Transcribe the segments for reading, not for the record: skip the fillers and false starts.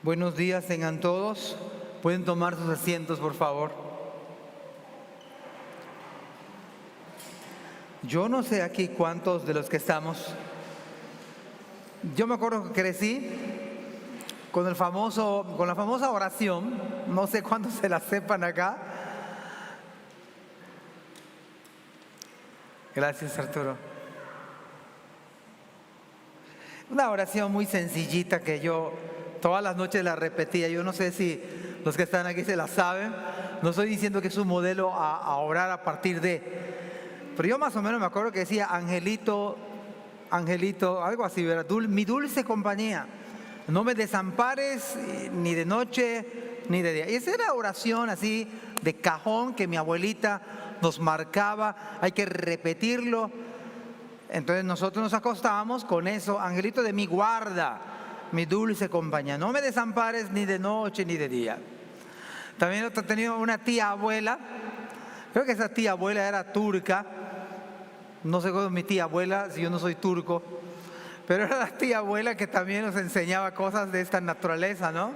Buenos días tengan todos. ¿Pueden tomar sus asientos, por favor? Yo no sé aquí cuántos de los que estamos. Yo me acuerdo que crecí con la famosa oración. No sé cuántos se la sepan acá. Gracias, Arturo. Una oración muy sencillita que yo todas las noches la repetía. Yo no sé si los que están aquí se la saben. No estoy diciendo que es un modelo a orar a partir de. Pero yo más o menos me acuerdo que decía: angelito, angelito, algo así, ¿verdad? Mi dulce compañía, no me desampares ni de noche ni de día. Y esa era oración así de cajón que mi abuelita nos marcaba. Hay que repetirlo. Entonces nosotros nos acostábamos con eso: angelito de mi guarda, mi dulce compañía, no me desampares ni de noche ni de día. También he tenido una tía abuela, creo que esa tía abuela era turca, no sé cómo es mi tía abuela si yo no soy turco, pero era la tía abuela que también nos enseñaba cosas de esta naturaleza, ¿no?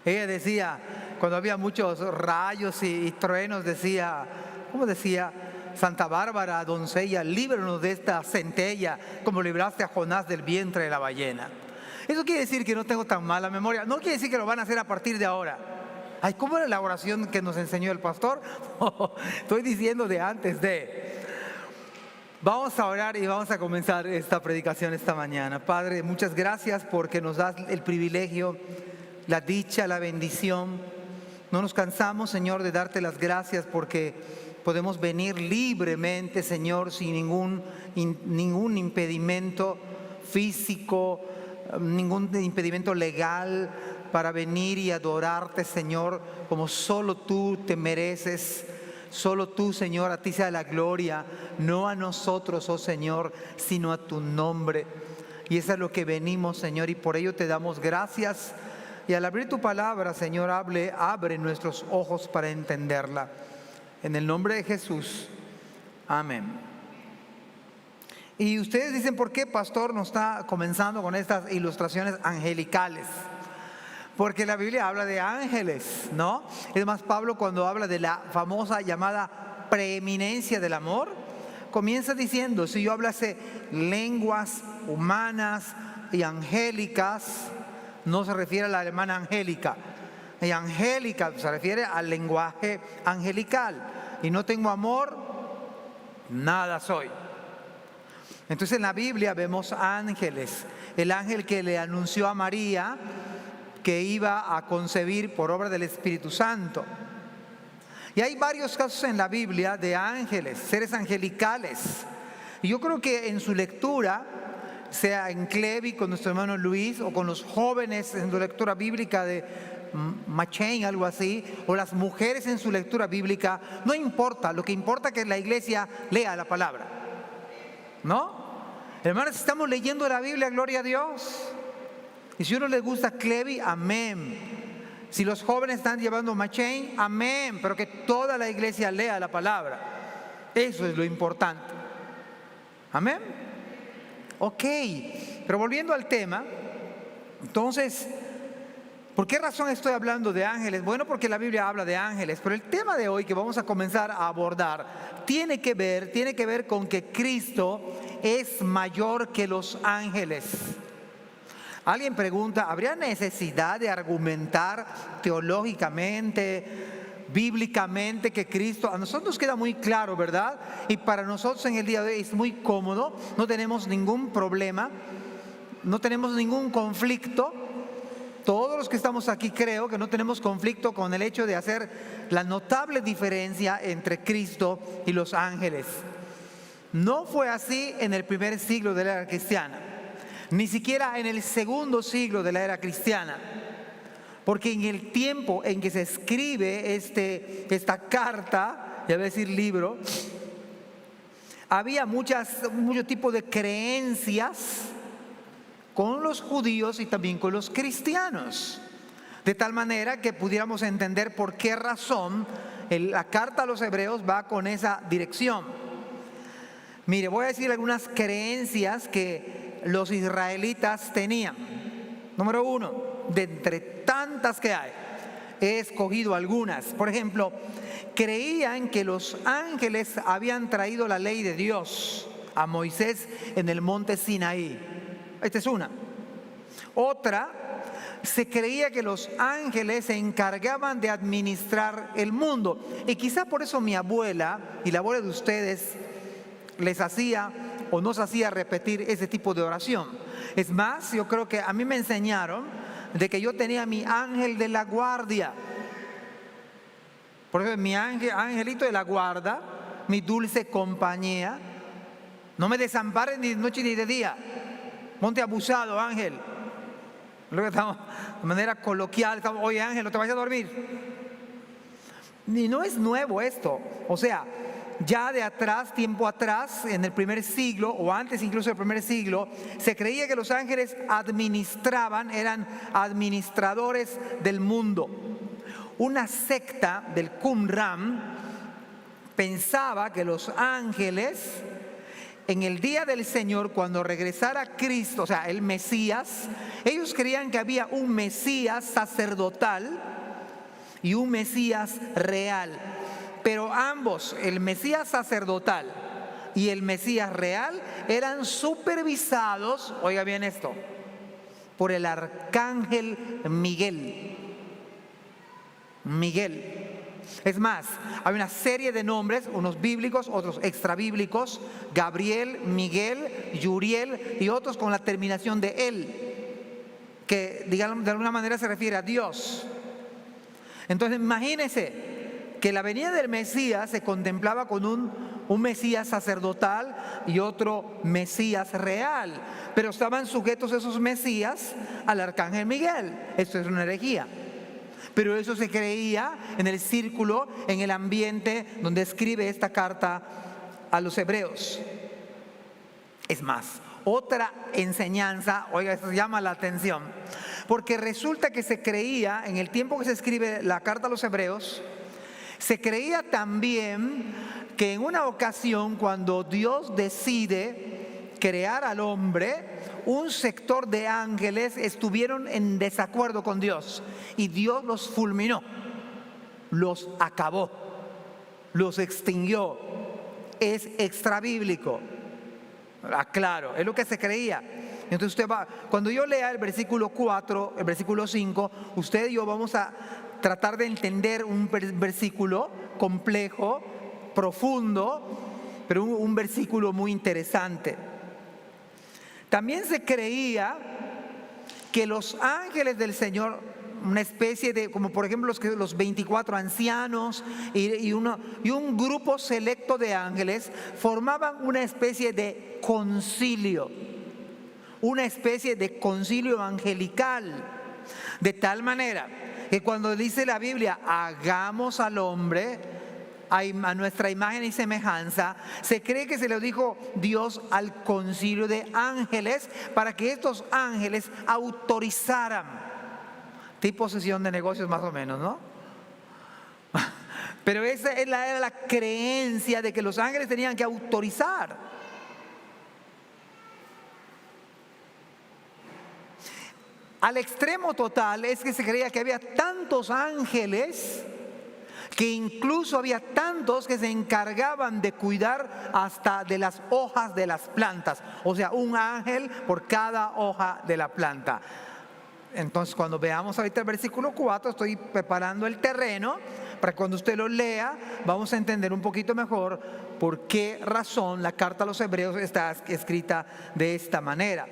Ella decía, cuando había muchos rayos y truenos, decía, ¿cómo decía? Santa Bárbara, doncella, líbranos de esta centella, como libraste a Jonás del vientre de la ballena. Eso quiere decir que no tengo tan mala memoria. No quiere decir que lo van a hacer a partir de ahora. Ay, ¿cómo era la oración que nos enseñó el pastor? Estoy diciendo de antes de. Vamos a orar y vamos a comenzar esta predicación esta mañana. Padre, muchas gracias porque nos das el privilegio, la dicha, la bendición. No nos cansamos, Señor, de darte las gracias porque podemos venir libremente, Señor, sin ningún impedimento físico, ningún impedimento legal para venir y adorarte, Señor, como solo tú te mereces. Solo tú, Señor, a ti sea la gloria, no a nosotros, oh Señor, sino a tu nombre. Y eso es lo que venimos, Señor, y por ello te damos gracias. Y al abrir tu palabra, Señor, abre nuestros ojos para entenderla. En el nombre de Jesús, amén. Y ustedes dicen, ¿por qué, pastor, no está comenzando con estas ilustraciones angelicales? Porque la Biblia habla de ángeles, ¿no? Es más, Pablo, cuando habla de la famosa llamada preeminencia del amor, comienza diciendo: si yo hablase lenguas humanas y angélicas, no se refiere a la alemana angélica. Y angélica se refiere al lenguaje angelical. Y no tengo amor, nada soy. Entonces en la Biblia vemos ángeles. El ángel que le anunció a María que iba a concebir por obra del Espíritu Santo. Y hay varios casos en la Biblia de ángeles, seres angelicales. Y yo creo que en su lectura, sea en Clevi con nuestro hermano Luis, o con los jóvenes en su lectura bíblica de Machen, algo así, o las mujeres en su lectura bíblica, no importa, lo que importa es que la iglesia lea la palabra, ¿no? Hermanos, estamos leyendo la Biblia, gloria a Dios. Y si a uno le gusta Clevi, amén. Si los jóvenes están llevando Machen, amén, pero que toda la iglesia lea la palabra. Eso es lo importante. Amén. Ok, pero volviendo al tema, entonces, ¿por qué razón estoy hablando de ángeles? Bueno, porque la Biblia habla de ángeles, pero el tema de hoy que vamos a comenzar a abordar tiene que ver con que Cristo es mayor que los ángeles. Alguien pregunta, ¿habría necesidad de argumentar teológicamente, bíblicamente que Cristo? A nosotros nos queda muy claro, ¿verdad? Y para nosotros en el día de hoy es muy cómodo, no tenemos ningún problema, no tenemos ningún conflicto. Todos los que estamos aquí creo que no tenemos conflicto con el hecho de hacer la notable diferencia entre Cristo y los ángeles. No fue así en el primer siglo de la era cristiana, ni siquiera en el segundo siglo de la era cristiana, porque en el tiempo en que se escribe esta carta, ya voy a decir libro, había mucho tipo de creencias con los judíos y también con los cristianos, de tal manera que pudiéramos entender por qué razón la carta a los hebreos va con esa dirección. Mire, voy a decir algunas creencias que los israelitas tenían. Número 1, de entre tantas que hay, he escogido algunas. Por ejemplo, creían que los ángeles habían traído la ley de Dios a Moisés en el monte Sinaí. Esta es una. Otra, se creía que los ángeles se encargaban de administrar el mundo. Y quizá por eso mi abuela y la abuela de ustedes les hacía o nos hacía repetir ese tipo de oración. Es más, yo creo que a mí me enseñaron de que yo tenía mi ángel de la guardia. Por ejemplo, mi angelito de la guarda, mi dulce compañía, no me desamparen ni de noche ni de día. Monte abusado, ángel. Luego estamos de manera coloquial, estamos, oye ángel, no te vayas a dormir. Y no es nuevo esto. O sea, ya de atrás, tiempo atrás, en el primer siglo, o antes incluso del primer siglo, se creía que los ángeles administraban, eran administradores del mundo. Una secta del Qumran pensaba que los ángeles, en el día del Señor, cuando regresara Cristo, o sea, el Mesías, ellos creían que había un Mesías sacerdotal y un Mesías real. Pero ambos, el Mesías sacerdotal y el Mesías real, eran supervisados, oiga bien esto, por el arcángel Miguel. Es más, hay una serie de nombres, unos bíblicos, otros extrabíblicos: Gabriel, Miguel, Yuriel y otros con la terminación de él, que digamos de alguna manera se refiere a Dios. Entonces imagínense que la venida del Mesías se contemplaba con un Mesías sacerdotal y otro Mesías real, pero estaban sujetos esos Mesías al arcángel Miguel. Esto es una herejía. Pero eso se creía en el círculo, en el ambiente donde escribe esta carta a los hebreos. Es más, otra enseñanza, oiga, esto llama la atención, porque resulta que se creía, en el tiempo que se escribe la carta a los hebreos, se creía también que en una ocasión, cuando Dios decide crear al hombre, un sector de ángeles estuvieron en desacuerdo con Dios y Dios los fulminó, los acabó, los extinguió. Es extrabíblico, aclaro, es lo que se creía. Entonces usted va, cuando yo lea el versículo 4, el versículo 5, usted y yo vamos a tratar de entender un versículo complejo, profundo, pero un versículo muy interesante. También se creía que los ángeles del Señor, una especie de, como por ejemplo los 24 ancianos y un grupo selecto de ángeles, formaban una especie de concilio, angelical, de tal manera que cuando dice la Biblia, hagamos al hombre a nuestra imagen y semejanza, se cree que se lo dijo Dios al concilio de ángeles para que estos ángeles autorizaran, tipo sesión de negocios más o menos, ¿no? Pero esa era la creencia de que los ángeles tenían que autorizar. Al extremo total es que se creía que había tantos ángeles que incluso había tantos que se encargaban de cuidar hasta de las hojas de las plantas. O sea, un ángel por cada hoja de la planta. Entonces, cuando veamos ahorita el versículo 4, estoy preparando el terreno para que cuando usted lo lea, vamos a entender un poquito mejor por qué razón la carta a los hebreos está escrita de esta manera.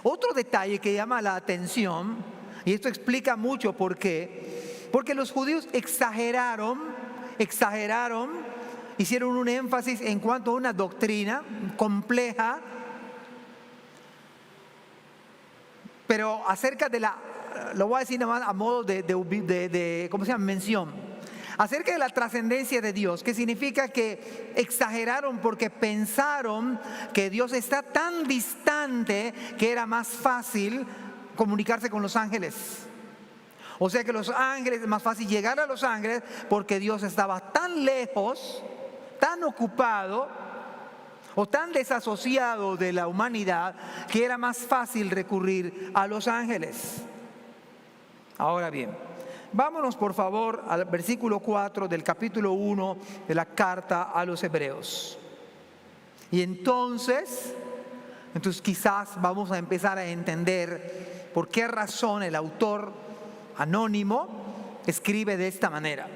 Otro detalle que llama la atención, y esto explica mucho por qué, porque los judíos exageraron, hicieron un énfasis en cuanto a una doctrina compleja, pero acerca de lo voy a decir nada más a modo de ¿cómo se llama? Mención. Acerca de la trascendencia de Dios, que significa que exageraron porque pensaron que Dios está tan distante que era más fácil comunicarse con los ángeles. O sea que los ángeles, es más fácil llegar a los ángeles porque Dios estaba tan lejos, tan ocupado. o tan desasociado de la humanidad que era más fácil recurrir a los ángeles. Ahora bien, vámonos por favor al versículo 4 del capítulo 1 de la carta a los Hebreos. Y entonces quizás vamos a empezar a entender por qué razón el autor anónimo escribe de esta manera.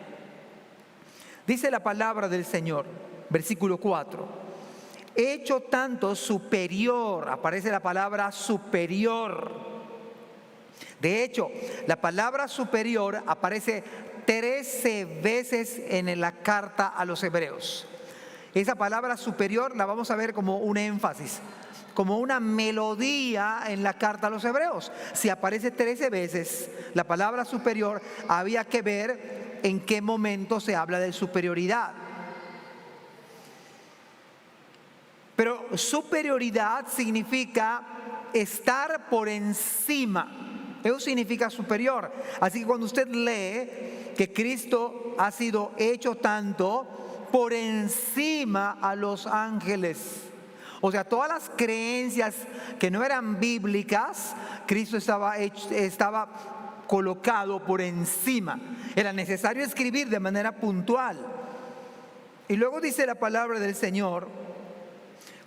Dice la palabra del Señor, versículo 4: hecho tanto superior, aparece la palabra superior. De hecho, la palabra superior aparece 13 veces en la carta a los Hebreos. Esa palabra superior la vamos a ver como un énfasis, como una melodía en la carta a los Hebreos. Si aparece 13 veces la palabra superior, había que ver en qué momento se habla de superioridad. Pero superioridad significa estar por encima. Eso significa superior. Así que cuando usted lee que Cristo ha sido hecho tanto por encima a los ángeles, o sea, todas las creencias que no eran bíblicas, Cristo estaba colocado por encima. Era necesario escribir de manera puntual. Y luego dice la palabra del Señor: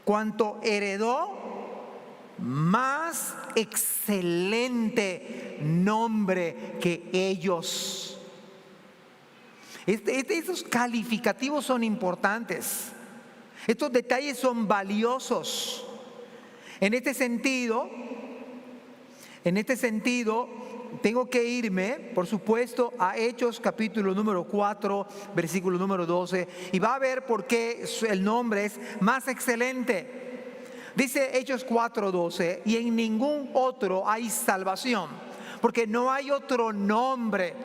cuanto heredó más excelente nombre que ellos. Estos calificativos son importantes. Estos detalles son valiosos. En este sentido, tengo que irme, por supuesto, a Hechos capítulo número 4, versículo número 12, y va a ver por qué el nombre es más excelente. Dice Hechos 4:12: y en ningún otro hay salvación, porque no hay otro nombre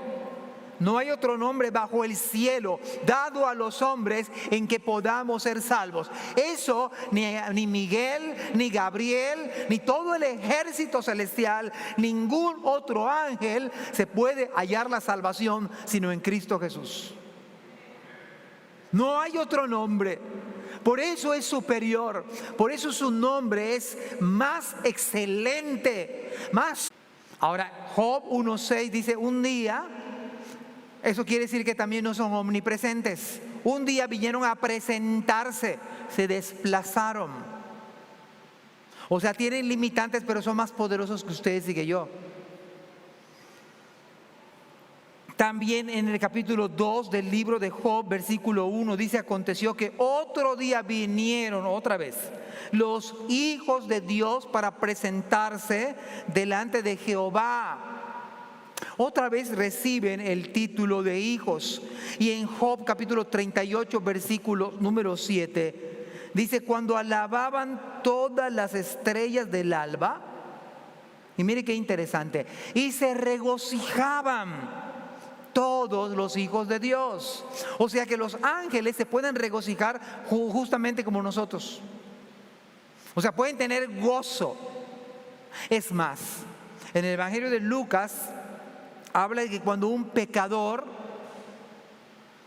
bajo el cielo dado a los hombres en que podamos ser salvos. Eso ni Miguel, ni Gabriel, ni todo el ejército celestial, ningún otro ángel se puede hallar la salvación sino en Cristo Jesús. No hay otro nombre. Por eso es superior, por eso su nombre es más excelente, más. Ahora, Job 1:6 dice: un día, eso quiere decir que también no son omnipresentes. Un día vinieron a presentarse, se desplazaron. O sea, tienen limitantes, pero son más poderosos que ustedes y que yo. También en el capítulo 2 del libro de Job, versículo 1, dice: aconteció que otro día vinieron otra vez los hijos de Dios para presentarse delante de Jehová. Otra vez reciben el título de hijos. Y en Job capítulo 38, versículo número 7, dice: cuando alababan todas las estrellas del alba, y mire qué interesante, y se regocijaban todos los hijos de Dios. O sea que los ángeles se pueden regocijar justamente como nosotros. O sea, pueden tener gozo. Es más, en el Evangelio de Lucas habla de que cuando un pecador,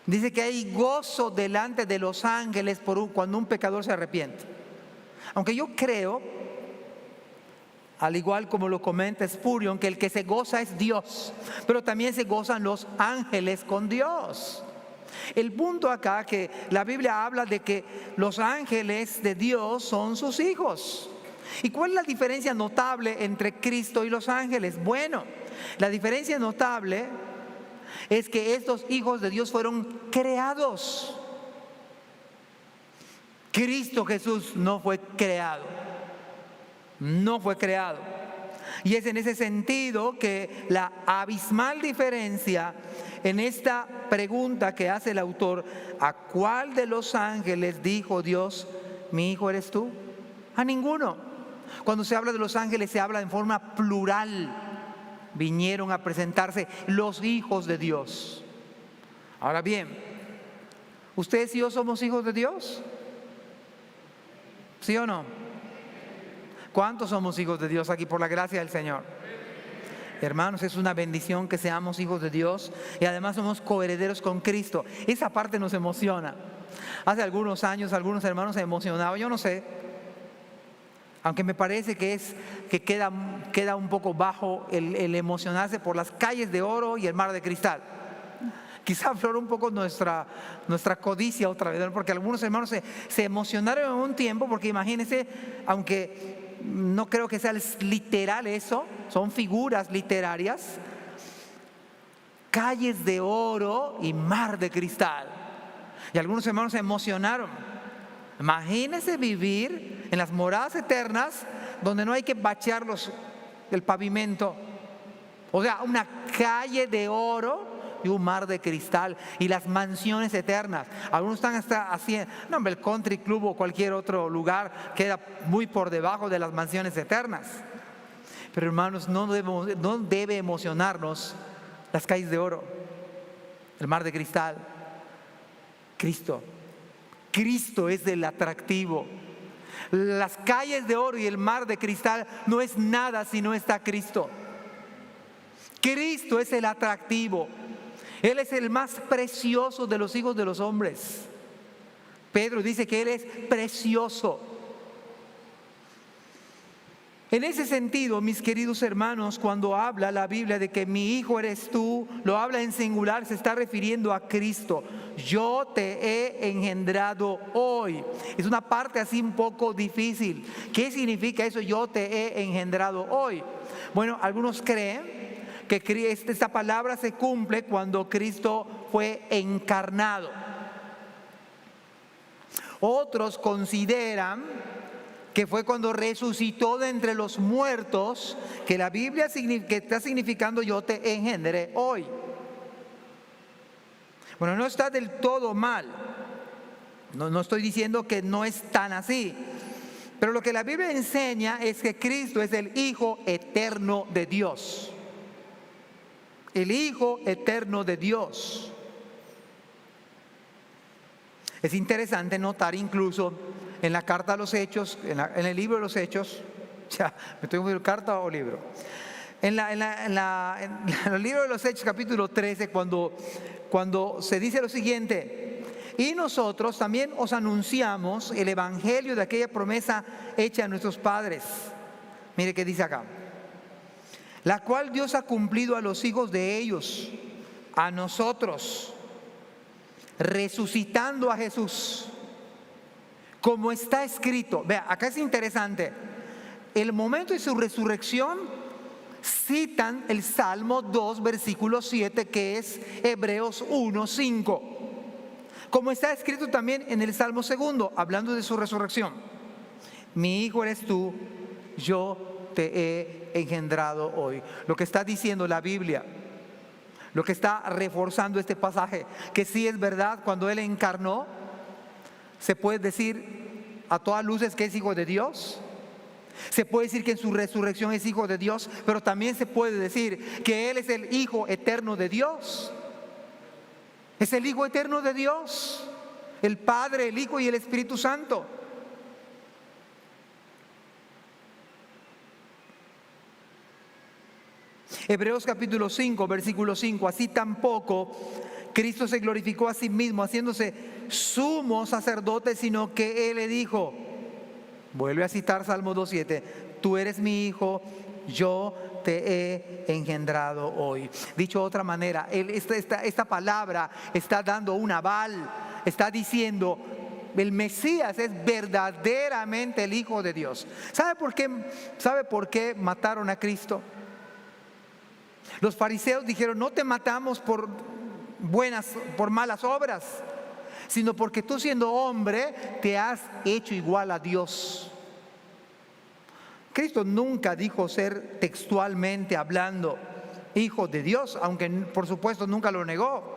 dice que hay gozo delante de los ángeles cuando un pecador se arrepiente. Aunque yo creo, al igual como lo comenta Spurgeon, que el que se goza es Dios, pero también se gozan los ángeles con Dios. El punto acá que la Biblia habla de que los ángeles de Dios son sus hijos. ¿Y cuál es la diferencia notable entre Cristo y los ángeles? Bueno, la diferencia notable es que estos hijos de Dios fueron creados. Cristo Jesús no fue creado. No fue creado. Y es en ese sentido que la abismal diferencia en esta pregunta que hace el autor: ¿a cuál de los ángeles dijo Dios, mi hijo eres tú? A ninguno. Cuando se habla de los ángeles se habla en forma plural. Vinieron a presentarse los hijos de Dios. Ahora bien, ¿ustedes y yo somos hijos de Dios? ¿Sí o no? ¿Cuántos somos hijos de Dios aquí por la gracia del Señor? Hermanos, es una bendición que seamos hijos de Dios y además somos coherederos con Cristo. Esa parte nos emociona. Hace algunos años algunos hermanos se emocionaban, yo no sé, aunque me parece que queda un poco bajo el emocionarse por las calles de oro y el mar de cristal. Quizá afloró un poco nuestra codicia otra vez, ¿no? Porque algunos hermanos se emocionaron en un tiempo, porque imagínense, aunque no creo que sea literal eso, son figuras literarias, calles de oro y mar de cristal. Y algunos hermanos se emocionaron. Imagínense vivir en las moradas eternas donde no hay que bachear el pavimento. O sea, una calle de oro y un mar de cristal y las mansiones eternas. Algunos están hasta haciendo, no, hombre, el country club o cualquier otro lugar queda muy por debajo de las mansiones eternas. Pero hermanos, no debe emocionarnos las calles de oro, el mar de cristal. Cristo es el atractivo. Las calles de oro y el mar de cristal no es nada si no está Cristo. Cristo es el atractivo. Él es el más precioso de los hijos de los hombres. Pedro dice que Él es precioso. En ese sentido, mis queridos hermanos, cuando habla la Biblia de que mi hijo eres tú, lo habla en singular, se está refiriendo a Cristo. Yo te he engendrado hoy. Es una parte así un poco difícil. ¿Qué significa eso? Yo te he engendrado hoy. Bueno, algunos creen que esta palabra se cumple cuando Cristo fue encarnado. Otros consideran que fue cuando resucitó de entre los muertos, que la Biblia que está significando yo te engendré hoy. Bueno, no está del todo mal. No estoy diciendo que no es tan así. Pero lo que la Biblia enseña es que Cristo es el Hijo eterno de Dios. El Hijo eterno de Dios. Es interesante notar incluso en la carta a los Hechos, en el libro de los Hechos, ya me estoy confundiendo, ¿carta o libro? En el libro de los Hechos, capítulo 13, cuando se dice lo siguiente: y nosotros también os anunciamos el evangelio de aquella promesa hecha a nuestros padres. Mire qué dice acá: la cual Dios ha cumplido a los hijos de ellos, a nosotros, resucitando a Jesús, como está escrito. Vea, acá es interesante. El momento de su resurrección citan el Salmo 2, versículo 7, que es Hebreos 1, 5. Como está escrito también en el Salmo 2, hablando de su resurrección: mi hijo eres tú, yo te he engendrado hoy. Lo que está diciendo la Biblia, lo que está reforzando este pasaje, que sí es verdad, cuando Él encarnó, se puede decir a todas luces que es hijo de Dios. Se puede decir que en su resurrección es hijo de Dios, pero también se puede decir que Él es el Hijo eterno de Dios. Es el Hijo eterno de Dios, el Padre, el Hijo y el Espíritu Santo. Hebreos capítulo 5, versículo 5: así tampoco Cristo se glorificó a sí mismo haciéndose sumo sacerdote, sino que Él le dijo, vuelve a citar Salmo 2:7, tú eres mi hijo, yo te he engendrado hoy. Dicho de otra manera, esta palabra está dando un aval, está diciendo: el Mesías es verdaderamente el Hijo de Dios. ¿Sabe por qué mataron a Cristo? Los fariseos dijeron: no te matamos por malas obras, sino porque tú, siendo hombre, te has hecho igual a Dios. Cristo nunca dijo ser, textualmente hablando, hijo de Dios, aunque por supuesto nunca lo negó.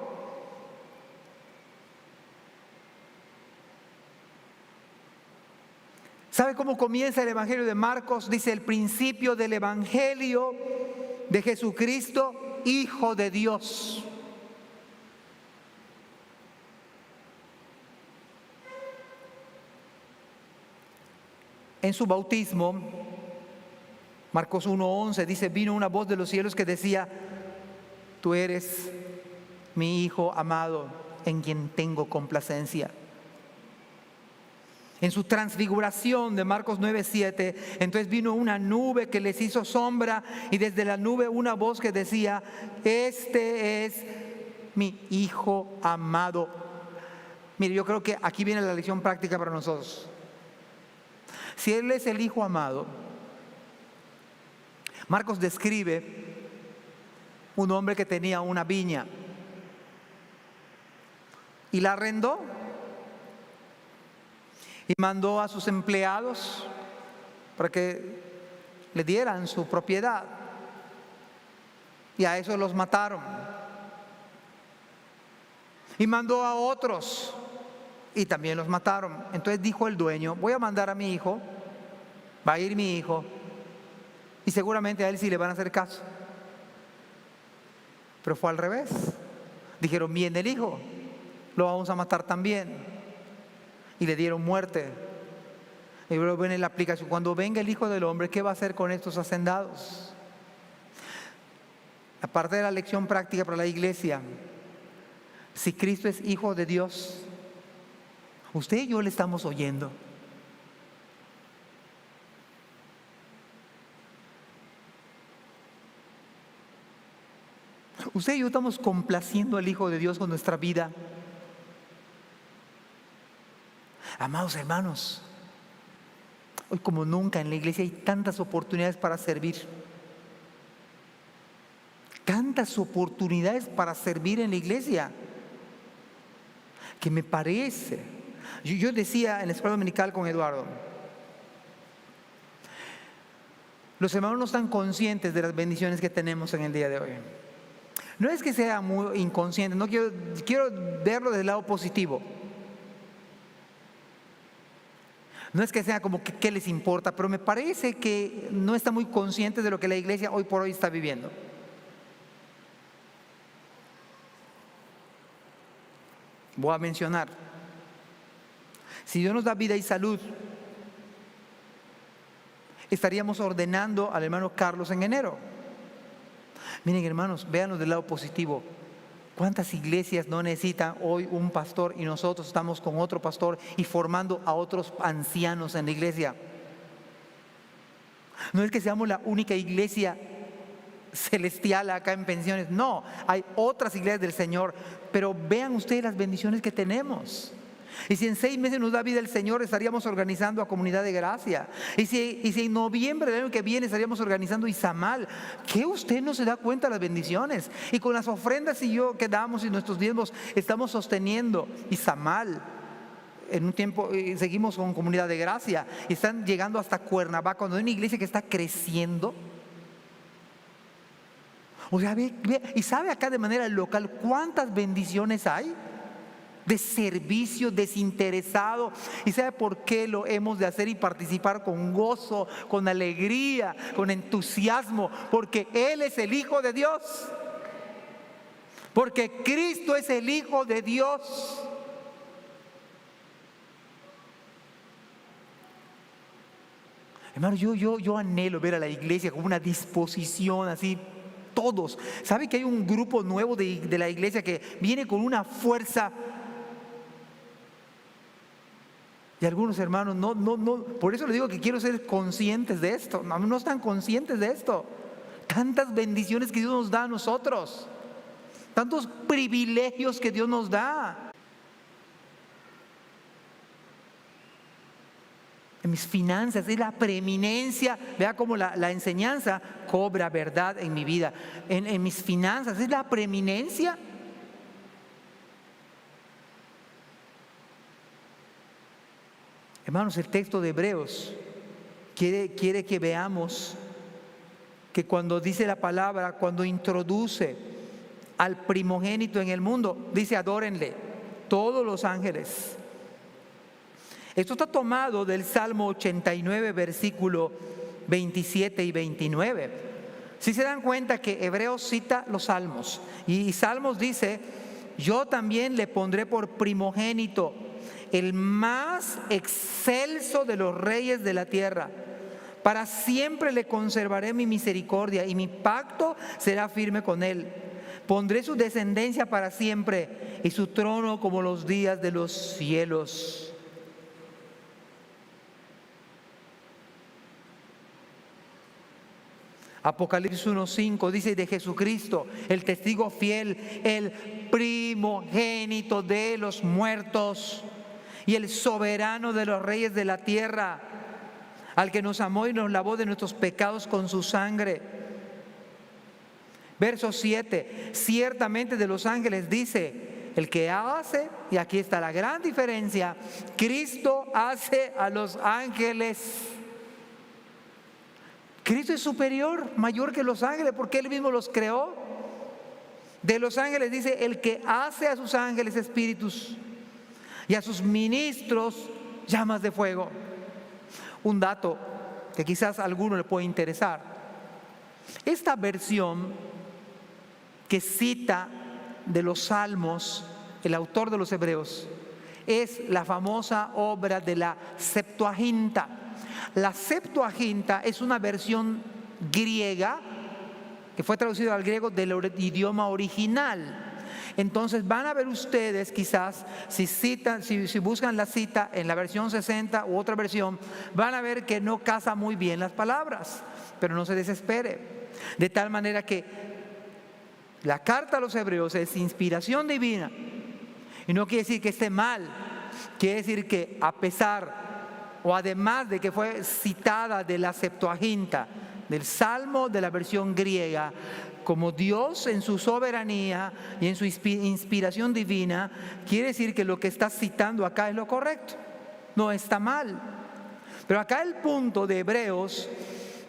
¿Sabe cómo comienza el Evangelio de Marcos? Dice: el principio del Evangelio de Jesucristo, Hijo de Dios. En su bautismo, Marcos 1:11 dice: vino una voz de los cielos que decía: tú eres mi Hijo amado, en quien tengo complacencia. En su transfiguración de Marcos 9:7, entonces vino una nube que les hizo sombra y desde la nube una voz que decía: este es mi Hijo amado. Mire, yo creo que aquí viene la lección práctica para nosotros. Si Él es el Hijo amado, Marcos describe un hombre que tenía una viña y la arrendó y mandó a sus empleados para que le dieran su propiedad, y a esos los mataron. Y mandó a otros y también los mataron. Entonces dijo el dueño: voy a mandar a mi hijo, va a ir mi hijo, y seguramente a él sí le van a hacer caso. Pero fue al revés. Dijeron: viene el hijo, lo vamos a matar también. Y le dieron muerte. Y luego viene la aplicación: cuando venga el Hijo del Hombre, ¿qué va a hacer con estos hacendados? Aparte de la lección práctica para la iglesia, si Cristo es Hijo de Dios, usted y yo le estamos oyendo. Usted y yo estamos complaciendo al Hijo de Dios con nuestra vida. Amados hermanos, hoy como nunca en la iglesia hay tantas oportunidades para servir. Tantas oportunidades para servir en la iglesia, que me parece, yo decía en la escuela dominical con Eduardo, los hermanos no están conscientes de las bendiciones que tenemos en el día de hoy. No es que sea muy inconsciente, no quiero verlo desde el lado positivo. No es que sea como que qué les importa, pero me parece que no está muy consciente de lo que la iglesia hoy por hoy está viviendo. Voy a mencionar: si Dios nos da vida y salud, estaríamos ordenando al hermano Carlos en enero. Miren, hermanos, véanlo del lado positivo. ¿Cuántas iglesias no necesitan hoy un pastor y nosotros estamos con otro pastor y formando a otros ancianos en la iglesia? No es que seamos la única iglesia celestial acá en Pensiones, no, hay otras iglesias del Señor, pero vean ustedes las bendiciones que tenemos. Y si en 6 meses nos da vida el Señor, estaríamos organizando a Comunidad de Gracia. Y si en noviembre del año que viene estaríamos organizando Izamal. ¿Qué usted no se da cuenta de las bendiciones? Y con las ofrendas que damos y nuestros diezmos estamos sosteniendo Izamal. En un tiempo seguimos con Comunidad de Gracia y están llegando hasta Cuernavaca, cuando hay una iglesia que está creciendo. O sea, ve, y sabe acá de manera local cuántas bendiciones hay de servicio desinteresado. ¿Y sabe por qué lo hemos de hacer y participar con gozo, con alegría, con entusiasmo? Porque Él es el Hijo de Dios. Porque Cristo es el Hijo de Dios. Hermano, yo anhelo ver a la iglesia con una disposición así, todos. ¿Sabe que hay un grupo nuevo de la iglesia que viene con una fuerza? Y algunos hermanos no, por eso les digo que quiero ser conscientes de esto. No están conscientes de esto. Tantas bendiciones que Dios nos da a nosotros, tantos privilegios que Dios nos da. En mis finanzas es la preeminencia. Vea cómo la enseñanza cobra verdad en mi vida. En mis finanzas es la preeminencia. Hermanos, el texto de Hebreos quiere que veamos que cuando dice la palabra, cuando introduce al primogénito en el mundo, dice: adórenle todos los ángeles. Esto está tomado del Salmo 89, versículo 27 y 29. Si se dan cuenta que Hebreos cita los salmos, y Salmos dice: yo también le pondré por primogénito, el más excelso de los reyes de la tierra. Para siempre le conservaré mi misericordia y mi pacto será firme con él. Pondré su descendencia para siempre y su trono como los días de los cielos. Apocalipsis 1:5 dice de Jesucristo, el testigo fiel, el primogénito de los muertos y el soberano de los reyes de la tierra, al que nos amó y nos lavó de nuestros pecados con su sangre. Verso 7, ciertamente de los ángeles dice, el que hace, y aquí está la gran diferencia, Cristo hace a los ángeles. Cristo es superior, mayor que los ángeles, porque Él mismo los creó. De los ángeles dice, el que hace a sus ángeles espíritus y a sus ministros llamas de fuego. Un dato que quizás a alguno le puede interesar. Esta versión que cita de los Salmos, el autor de los Hebreos, es la famosa obra de la Septuaginta. La Septuaginta es una versión griega que fue traducida al griego del idioma original. Entonces van a ver ustedes quizás, si buscan la cita en la versión 60 u otra versión, van a ver que no casa muy bien las palabras, pero no se desespere. De tal manera que la carta a los Hebreos es inspiración divina, y no quiere decir que esté mal, quiere decir que a pesar o además de que fue citada de la Septuaginta, del Salmo de la versión griega, como Dios en su soberanía y en su inspiración divina, quiere decir que lo que está citando acá es lo correcto, no está mal. Pero acá el punto de Hebreos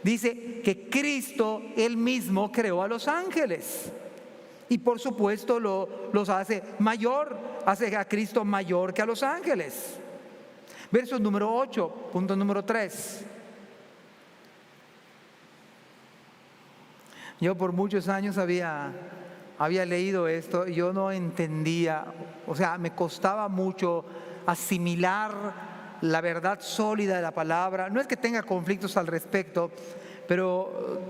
dice que Cristo Él mismo creó a los ángeles. Y por supuesto los hace mayor, hace a Cristo mayor que a los ángeles. Verso número 8, punto número 3. Yo por muchos años había leído esto y yo no entendía, o sea, me costaba mucho asimilar la verdad sólida de la palabra. No es que tenga conflictos al respecto, pero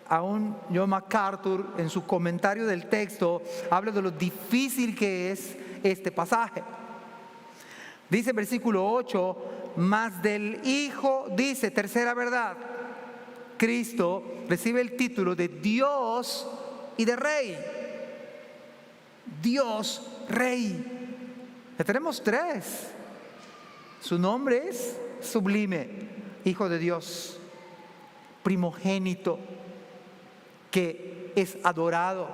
aún John MacArthur en su comentario del texto habla de lo difícil que es este pasaje. Dice versículo 8, mas del Hijo, dice, tercera verdad, Cristo recibe el título de Dios y de Rey. Dios, Rey. Ya tenemos tres. Su nombre es sublime, Hijo de Dios, primogénito, que es adorado.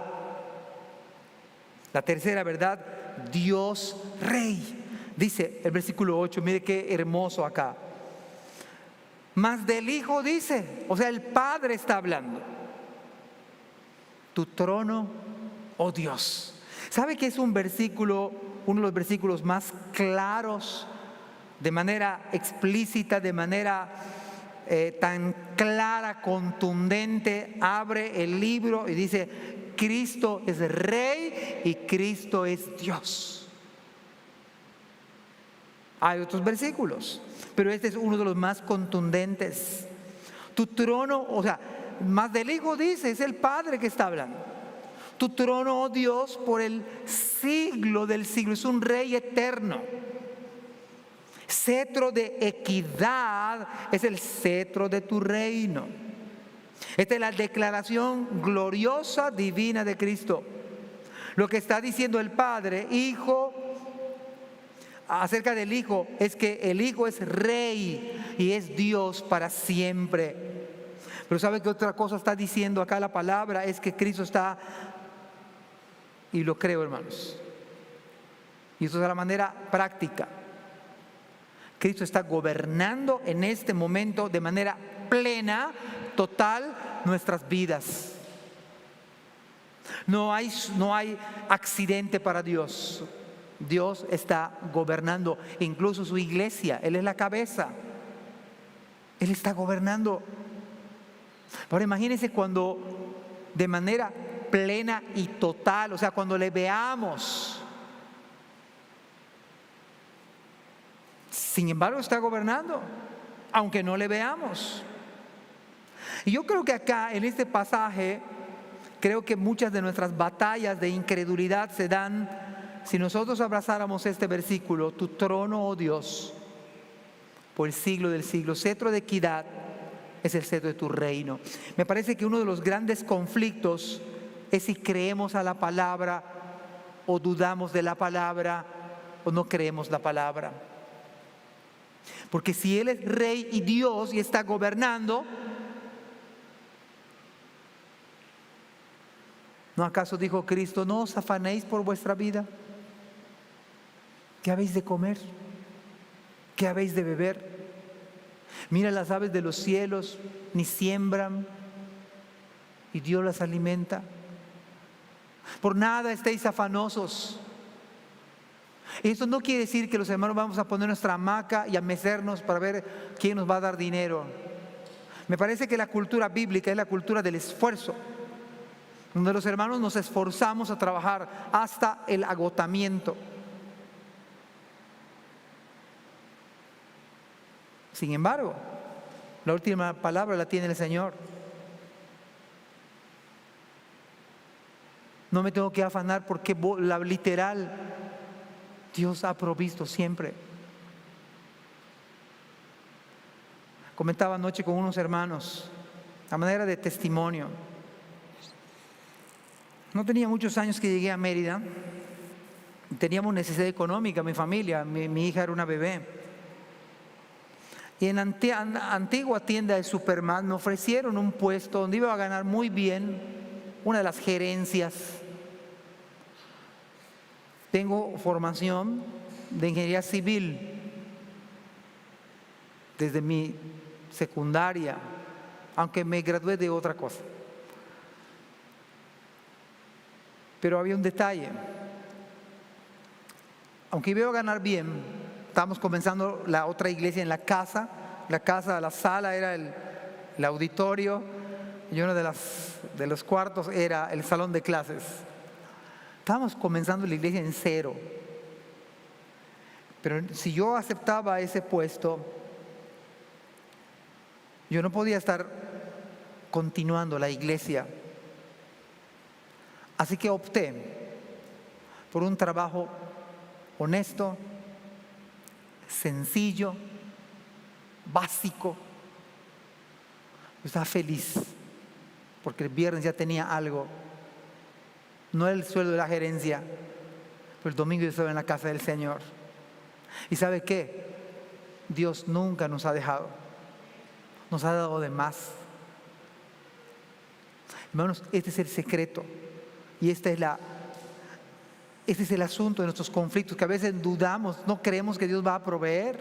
La tercera verdad, Dios, Rey. Dice el versículo 8, mire qué hermoso acá. Mas del Hijo dice, o sea, el Padre está hablando. Tu trono, oh Dios. ¿Sabe que es un versículo, uno de los versículos más claros, de manera explícita, de manera tan clara, contundente? Abre el libro y dice, Cristo es Rey y Cristo es Dios. Hay otros versículos, pero este es uno de los más contundentes. Tu trono, o sea, más del Hijo dice, es el Padre que está hablando. Tu trono, oh Dios, por el siglo del siglo, es un Rey eterno. Cetro de equidad es el cetro de tu reino. Esta es la declaración gloriosa, divina de Cristo. Lo que está diciendo el Padre, Hijo, acerca del Hijo, es que el Hijo es Rey y es Dios para siempre. Pero ¿sabe qué otra cosa está diciendo acá la palabra? Es que Cristo está, y lo creo, hermanos, y eso es de la manera práctica, Cristo está gobernando en este momento de manera plena, total, nuestras vidas. No hay accidente para Dios. Dios está gobernando, incluso su iglesia, Él es la cabeza, Él está gobernando. Ahora imagínense cuando de manera plena y total, o sea, cuando le veamos, sin embargo está gobernando, aunque no le veamos. Y yo creo que acá en este pasaje, creo que muchas de nuestras batallas de incredulidad se dan si nosotros abrazáramos este versículo, tu trono, oh Dios, por el siglo del siglo, cetro de equidad, es el cetro de tu reino. Me parece que uno de los grandes conflictos es si creemos a la palabra o dudamos de la palabra o no creemos la palabra. Porque si Él es rey y Dios y está gobernando, ¿no acaso dijo Cristo, no os afanéis por vuestra vida? ¿Qué habéis de comer? ¿Qué habéis de beber? Mira las aves de los cielos, ni siembran, y Dios las alimenta. Por nada estéis afanosos. Esto no quiere decir que los hermanos vamos a poner nuestra hamaca y a mecernos para ver quién nos va a dar dinero. Me parece que la cultura bíblica es la cultura del esfuerzo, donde los hermanos nos esforzamos a trabajar hasta el agotamiento. Sin embargo, la última palabra la tiene el Señor. No me tengo que afanar porque la literal, Dios ha provisto siempre. Comentaba anoche con unos hermanos, a manera de testimonio. No tenía muchos años que llegué a Mérida. Teníamos necesidad económica, mi familia, mi hija era una bebé. Y en antigua tienda de Superman me ofrecieron un puesto donde iba a ganar muy bien, una de las gerencias. Tengo formación de ingeniería civil desde mi secundaria, aunque me gradué de otra cosa. Pero había un detalle. Aunque iba a ganar bien, estábamos comenzando la otra iglesia en la casa, la sala era el auditorio y uno de los cuartos era el salón de clases. Estábamos comenzando la iglesia en cero. Pero si yo aceptaba ese puesto, yo no podía estar continuando la iglesia. Así que opté por un trabajo honesto, sencillo, básico. Yo estaba feliz porque el viernes ya tenía algo. No era el sueldo de la gerencia, pero el domingo yo estaba en la casa del Señor. ¿Y sabe qué? Dios nunca nos ha dejado. Nos ha dado de más. Hermanos, este es el secreto. Y este es el asunto de nuestros conflictos, que a veces dudamos, no creemos que Dios va a proveer.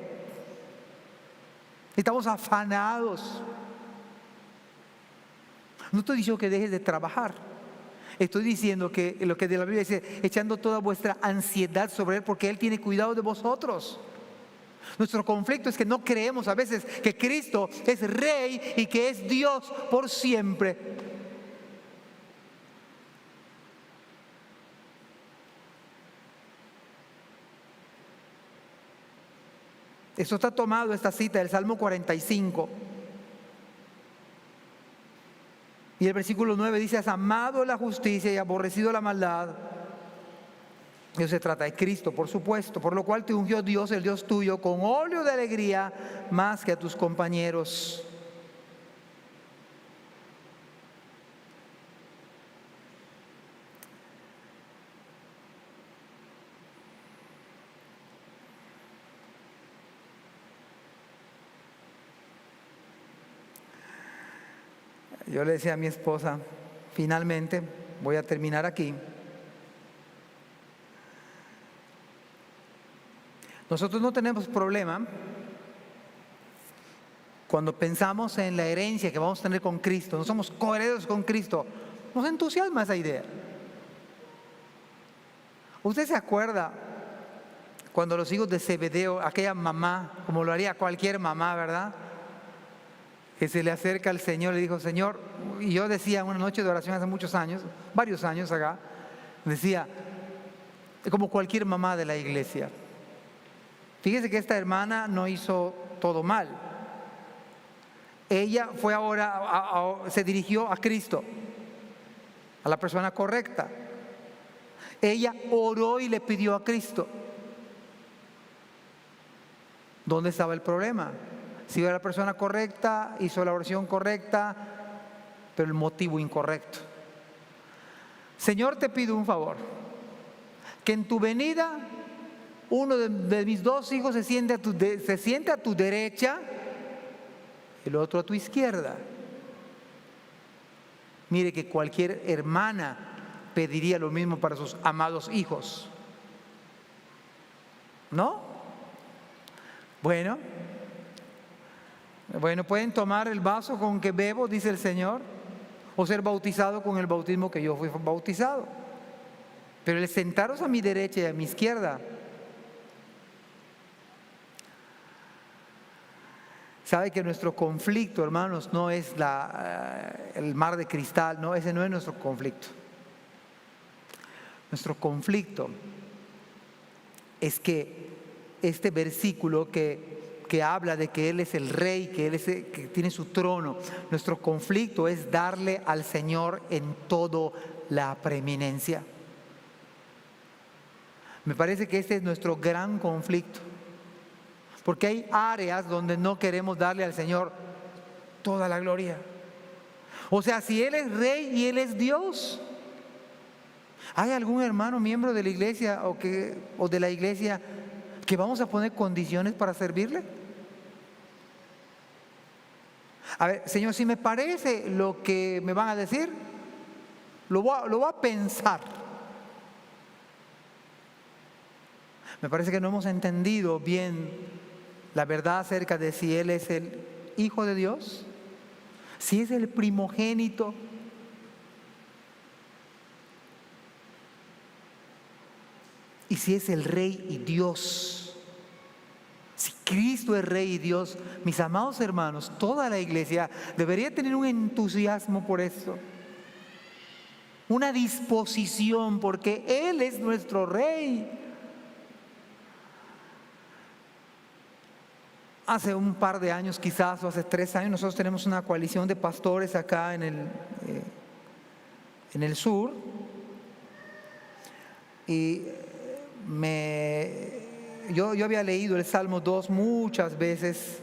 Estamos afanados. No estoy diciendo que dejes de trabajar. Estoy diciendo que lo que de la Biblia dice, echando toda vuestra ansiedad sobre Él, porque Él tiene cuidado de vosotros. Nuestro conflicto es que no creemos a veces que Cristo es Rey y que es Dios por siempre. Eso está tomado, esta cita del Salmo 45. Y el versículo 9 dice, has amado la justicia y aborrecido la maldad. Eso se trata de Cristo, por supuesto, por lo cual te ungió Dios, el Dios tuyo, con óleo de alegría más que a tus compañeros. Yo le decía a mi esposa, finalmente, voy a terminar aquí. Nosotros no tenemos problema cuando pensamos en la herencia que vamos a tener con Cristo. No somos coherederos con Cristo. Nos entusiasma esa idea. ¿Usted se acuerda cuando los hijos de Zebedeo, aquella mamá, como lo haría cualquier mamá, ¿verdad?, que se le acerca al Señor y dijo, Señor, y yo decía una noche de oración hace muchos años, varios años acá, decía, como cualquier mamá de la iglesia, fíjese que esta hermana no hizo todo mal. Ella fue ahora, se dirigió a Cristo, a la persona correcta. Ella oró y le pidió a Cristo. ¿Dónde estaba el problema? Si era la persona correcta, hizo la oración correcta, pero el motivo incorrecto. Señor, te pido un favor, que en tu venida uno de mis dos hijos se siente a tu derecha, el otro a tu izquierda. Mire que cualquier hermana pediría lo mismo para sus amados hijos, ¿no? Bueno, pueden tomar el vaso con que bebo, dice el Señor, o ser bautizado con el bautismo que yo fui bautizado. Pero el sentaros a mi derecha y a mi izquierda, sabe que nuestro conflicto, hermanos, no es el mar de cristal, no, ese no es nuestro conflicto. Nuestro conflicto es que este versículo que habla de que Él es el Rey, que Él es que tiene su trono, nuestro conflicto es darle al Señor en todo la preeminencia. Me parece que este es nuestro gran conflicto. Porque hay áreas donde no queremos darle al Señor toda la gloria. O sea, si Él es Rey y Él es Dios, ¿hay algún hermano miembro de la iglesia o de la iglesia que vamos a poner condiciones para servirle? A ver, Señor, si me parece lo que me van a decir, lo voy a pensar. Me parece que no hemos entendido bien la verdad acerca de si Él es el Hijo de Dios, si es el primogénito, y si es el Rey y Dios. Si Cristo es Rey y Dios, mis amados hermanos, toda la iglesia debería tener un entusiasmo por esto, una disposición, porque Él es nuestro Rey. Hace un par de años, quizás, o hace 3 años, nosotros tenemos una coalición de pastores acá en el sur, y yo había leído el Salmo 2 muchas veces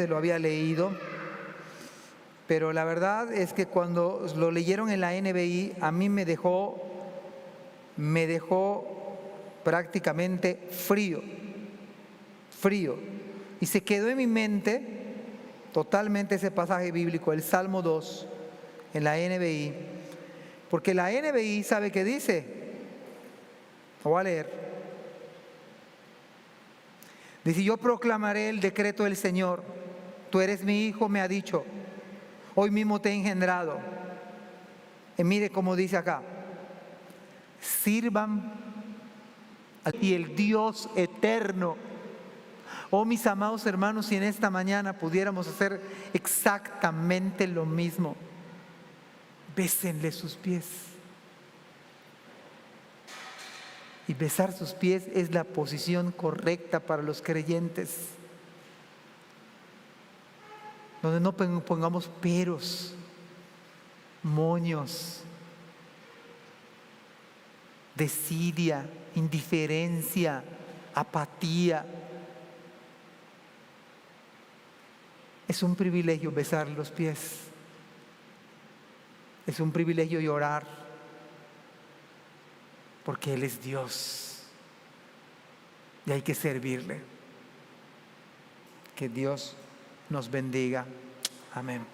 lo había leído, pero la verdad es que cuando lo leyeron en la NBI, a mí me dejó prácticamente frío, y se quedó en mi mente totalmente ese pasaje bíblico, el Salmo 2 en la NBI, porque la NBI sabe qué dice. Lo voy a leer. Dice: yo proclamaré el decreto del Señor, tú eres mi hijo, me ha dicho, hoy mismo te he engendrado. Y mire cómo dice acá: sirvan y el Dios eterno. Oh, mis amados hermanos, si en esta mañana pudiéramos hacer exactamente lo mismo, bésenle sus pies. Y besar sus pies es la posición correcta para los creyentes, donde no pongamos peros, moños, desidia, indiferencia, apatía. Es un privilegio besar los pies. Es un privilegio llorar, porque Él es Dios y hay que servirle. Que Dios nos bendiga. Amén.